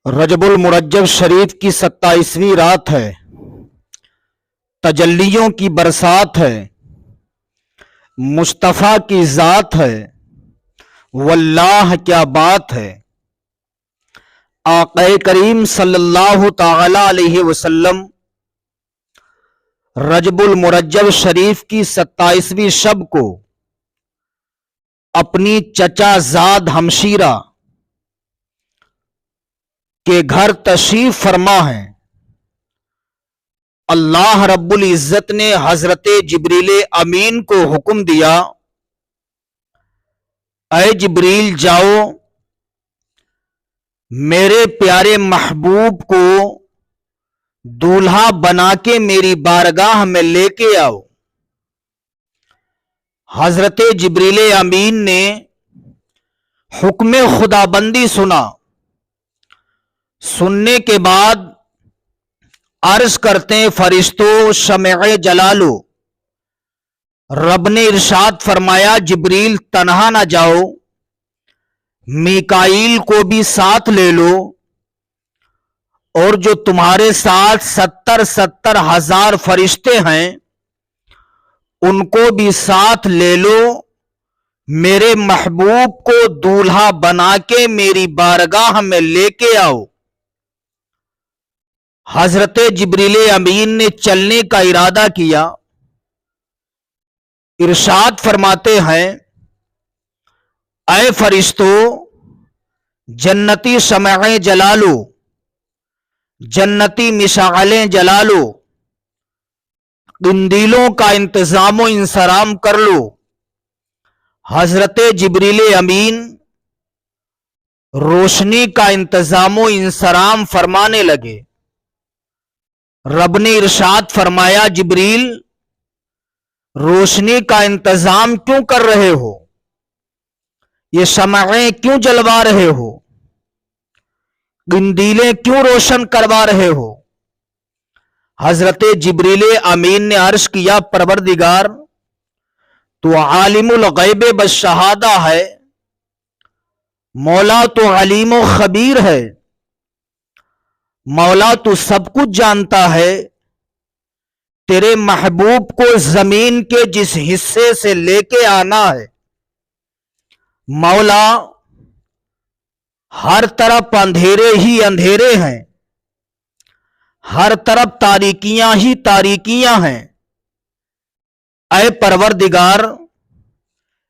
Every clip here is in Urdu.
رجب المرجب شریف کی 27ویں رات ہے، تجلیوں کی برسات ہے، مصطفیٰ کی ذات ہے، واللہ کیا بات ہے۔ آقا کریم صلی اللہ تعالی علیہ وسلم رجب المرجب شریف کی 27ویں شب کو اپنی چچا زاد ہمشیرہ کے گھر تشریف فرما ہیں۔ اللہ رب العزت نے حضرت جبریل امین کو حکم دیا، اے جبریل جاؤ میرے پیارے محبوب کو دولہا بنا کے میری بارگاہ میں لے کے آؤ۔ حضرت جبریل امین نے حکم خدا بندی سنا، سننے کے بعد عرض کرتے ہیں فرشتوں شمع جلالو، رب نے ارشاد فرمایا جبریل تنہا نہ جاؤ، میکائیل کو بھی ساتھ لے لو، اور جو تمہارے ساتھ 70 ہزار فرشتے ہیں ان کو بھی ساتھ لے لو، میرے محبوب کو دولہا بنا کے میری بارگاہ میں لے کے آؤ۔ حضرت جبریل امین نے چلنے کا ارادہ کیا، ارشاد فرماتے ہیں اے فرشتوں جنتی شمعیں جلالو، جنتی مشعلیں جلالو، قندیلوں کا انتظام و انصرام کر لو۔ حضرت جبریل امین روشنی کا انتظام و انصرام فرمانے لگے۔ رب نے ارشاد فرمایا جبریل روشنی کا انتظام کیوں کر رہے ہو، یہ شمعیں کیوں جلوا رہے ہو، قندیلیں کیوں روشن کروا رہے ہو؟ حضرت جبریل امین نے عرض کیا پروردگار تو عالم الغیب والشہادہ ہے، مولا تو علیم و خبیر ہے، مولا تو سب کچھ جانتا ہے، تیرے محبوب کو زمین کے جس حصے سے لے کے آنا ہے مولا ہر طرف اندھیرے ہی اندھیرے ہیں، ہر طرف تاریکیاں ہی تاریکیاں ہیں، اے پروردگار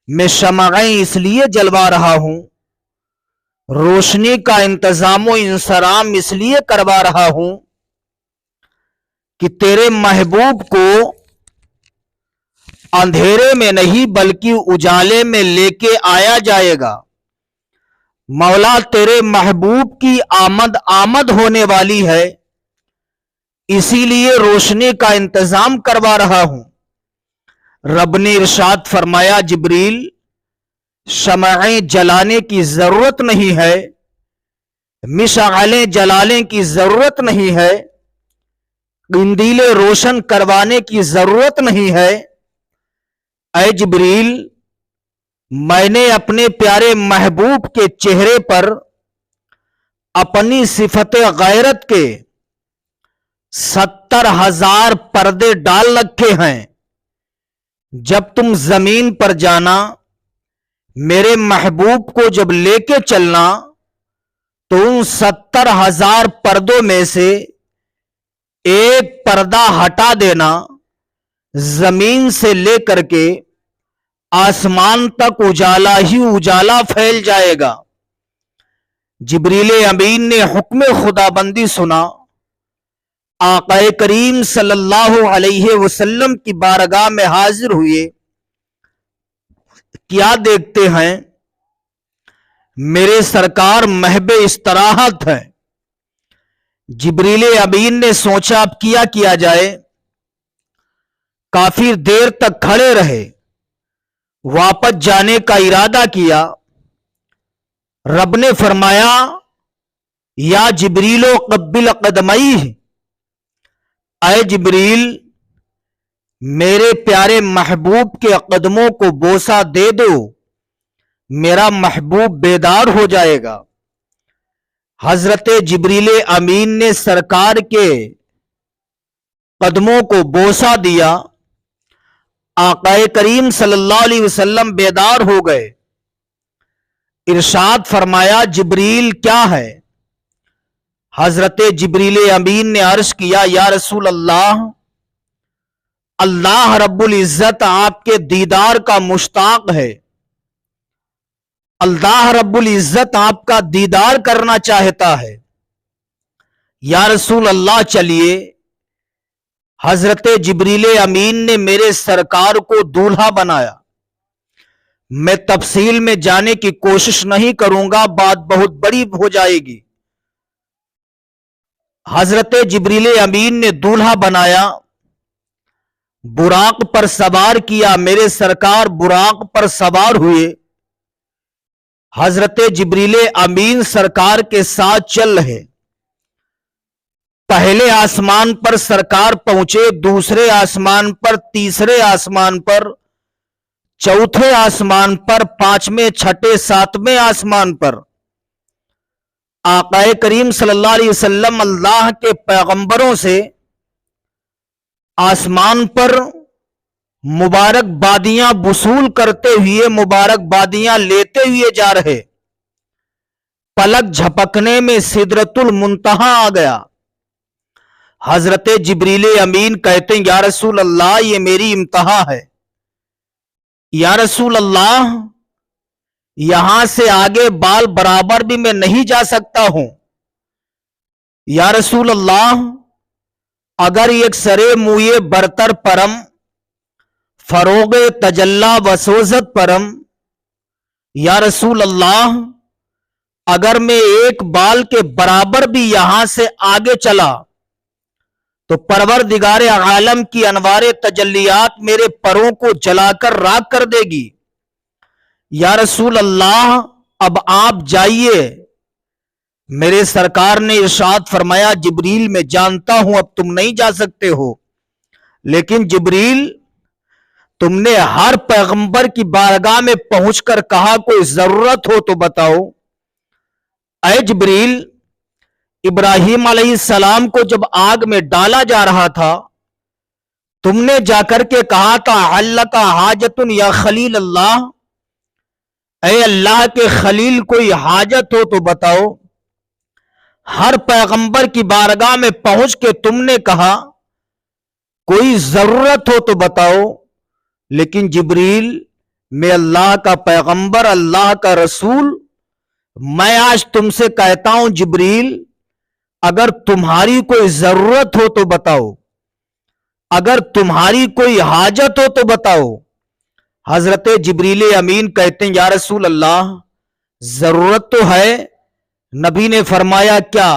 میں شمعیں اس لیے جلوا رہا ہوں، روشنی کا انتظام و انصرام اس لیے کروا رہا ہوں کہ تیرے محبوب کو اندھیرے میں نہیں بلکہ اجالے میں لے کے آیا جائے گا۔ مولا تیرے محبوب کی آمد ہونے والی ہے، اسی لیے روشنی کا انتظام کروا رہا ہوں۔ رب نے ارشاد فرمایا جبریل شمعیں جلانے کی ضرورت نہیں ہے، مشعلیں جلانے کی ضرورت نہیں ہے، قندیلیں روشن کروانے کی ضرورت نہیں ہے۔ اے جبریل میں نے اپنے پیارے محبوب کے چہرے پر اپنی صفت غیرت کے 70 ہزار پردے ڈال رکھے ہیں، جب تم زمین پر جانا میرے محبوب کو جب لے کے چلنا تو ان 70 ہزار پردوں میں سے ایک پردہ ہٹا دینا، زمین سے لے کر کے آسمان تک اجالا ہی اجالا پھیل جائے گا۔ جبریل امین نے حکم خدا بندی سنا، آقا کریم صلی اللہ علیہ وسلم کی بارگاہ میں حاضر ہوئے، کیا دیکھتے ہیں میرے سرکار محب استراحت ہے۔ جبریل امین نے سوچا اب کیا جائے، کافی دیر تک کھڑے رہے، واپس جانے کا ارادہ کیا۔ رب نے فرمایا یا جبریل قبل قدمیہ، اے جبریل میرے پیارے محبوب کے قدموں کو بوسہ دے دو، میرا محبوب بیدار ہو جائے گا۔ حضرت جبریل امین نے سرکار کے قدموں کو بوسہ دیا. آقا کریم صلی اللہ علیہ وسلم بیدار ہو گئے. ارشاد فرمایا جبریل کیا ہے؟ حضرت جبریل امین نے عرض کیا یا رسول اللہ، اللہ رب العزت آپ کے دیدار کا مشتاق ہے. اللہ رب العزت آپ کا دیدار کرنا چاہتا ہے. یا رسول اللہ چلیے. حضرت جبریل امین نے میرے سرکار کو دولہا بنایا. میں تفصیل میں جانے کی کوشش نہیں کروں گا، بات بہت بڑی ہو جائے گی. حضرت جبریل امین نے دولہا بنایا، براق پر سوار کیا. میرے سرکار براق پر سوار ہوئے. حضرت جبریل امین سرکار کے ساتھ چل رہے. پہلے آسمان پر سرکار پہنچے، دوسرے آسمان پر، تیسرے آسمان پر، چوتھے آسمان پر، پانچویں، چھٹے، ساتویں آسمان پر. آقا کریم صلی اللہ علیہ وسلم اللہ کے پیغمبروں سے آسمان پر مبارک بادیاں وصول کرتے ہوئے، مبارک بادیاں لیتے ہوئے جا رہے. پلک جھپکنے میں سدرۃ المنتہا آ گیا. حضرت جبریل امین کہتے ہیں یا رسول اللہ یہ میری انتہا ہے. یا رسول اللہ یہاں سے آگے بال برابر بھی میں نہیں جا سکتا ہوں. یا رسول اللہ اگر ایک سرے موئے برتر پرم، فروغ تجلا وسوزت پرم. یا رسول اللہ اگر میں ایک بال کے برابر بھی یہاں سے آگے چلا تو پروردگار عالم کی انوار تجلیات میرے پروں کو جلا کر راکھ کر دے گی. یا رسول اللہ اب آپ جائیے. میرے سرکار نے ارشاد فرمایا جبریل میں جانتا ہوں اب تم نہیں جا سکتے ہو، لیکن جبریل تم نے ہر پیغمبر کی بارگاہ میں پہنچ کر کہا کوئی ضرورت ہو تو بتاؤ. اے جبریل، ابراہیم علیہ السلام کو جب آگ میں ڈالا جا رہا تھا تم نے جا کر کے کہا تھا حلک حاجت یا خلیل اللہ، اے اللہ کے خلیل کوئی حاجت ہو تو بتاؤ. ہر پیغمبر کی بارگاہ میں پہنچ کے تم نے کہا کوئی ضرورت ہو تو بتاؤ. لیکن جبریل میں اللہ کا پیغمبر، اللہ کا رسول، میں آج تم سے کہتا ہوں جبریل اگر تمہاری کوئی ضرورت ہو تو بتاؤ، اگر تمہاری کوئی حاجت ہو تو بتاؤ. حضرت جبریل امین کہتے ہیں یا رسول اللہ ضرورت تو ہے. نبی نے فرمایا کیا؟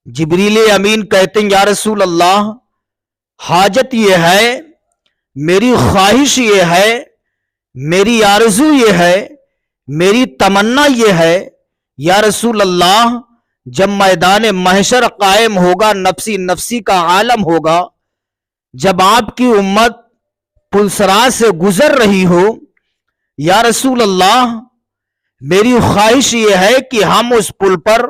جبریل امین کہتے ہیں یا رسول اللہ حاجت یہ ہے، میری خواہش یہ ہے، میری آرزو یہ ہے، میری تمنا یہ ہے. یا رسول اللہ جب میدان محشر قائم ہوگا، نفسی نفسی کا عالم ہوگا، جب آپ کی امت پلسرات سے گزر رہی ہو، یا رسول اللہ میری خواہش یہ ہے کہ ہم اس پل پر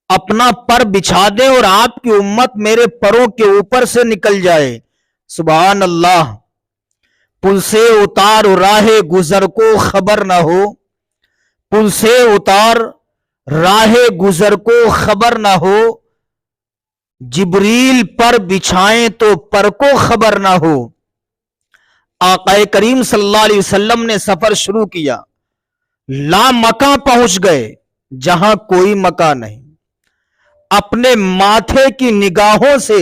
اپنا پر بچھا دیں اور آپ کی امت میرے پروں کے اوپر سے نکل جائے. سبحان اللہ. پل سے اتار راہ گزر کو خبر نہ ہو، پل سے اتار راہ گزر کو خبر نہ ہو، جبریل پر بچھائیں تو پر کو خبر نہ ہو. آقا کریم صلی اللہ علیہ وسلم نے سفر شروع کیا. لا مکاں پہنچ گئے جہاں کوئی مکان نہیں. اپنے ماتھے کی نگاہوں سے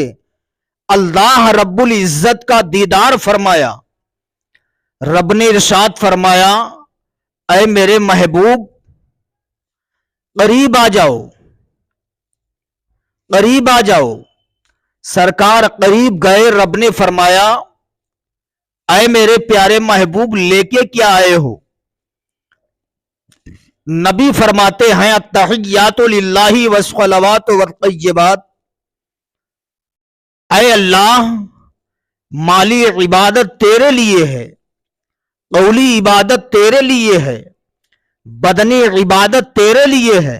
اللہ رب العزت کا دیدار فرمایا. رب نے ارشاد فرمایا اے میرے محبوب قریب آ جاؤ، قریب آ جاؤ. سرکار قریب گئے. رب نے فرمایا اے میرے پیارے محبوب لے کے کیا آئے ہو؟ نبی فرماتے ہیں التحیات للہ والصلوات والطیبات. اے اللہ مالی عبادت تیرے لیے ہے، قولی عبادت تیرے لیے ہے، بدنی عبادت تیرے لیے ہے.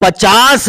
50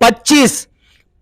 25,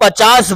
50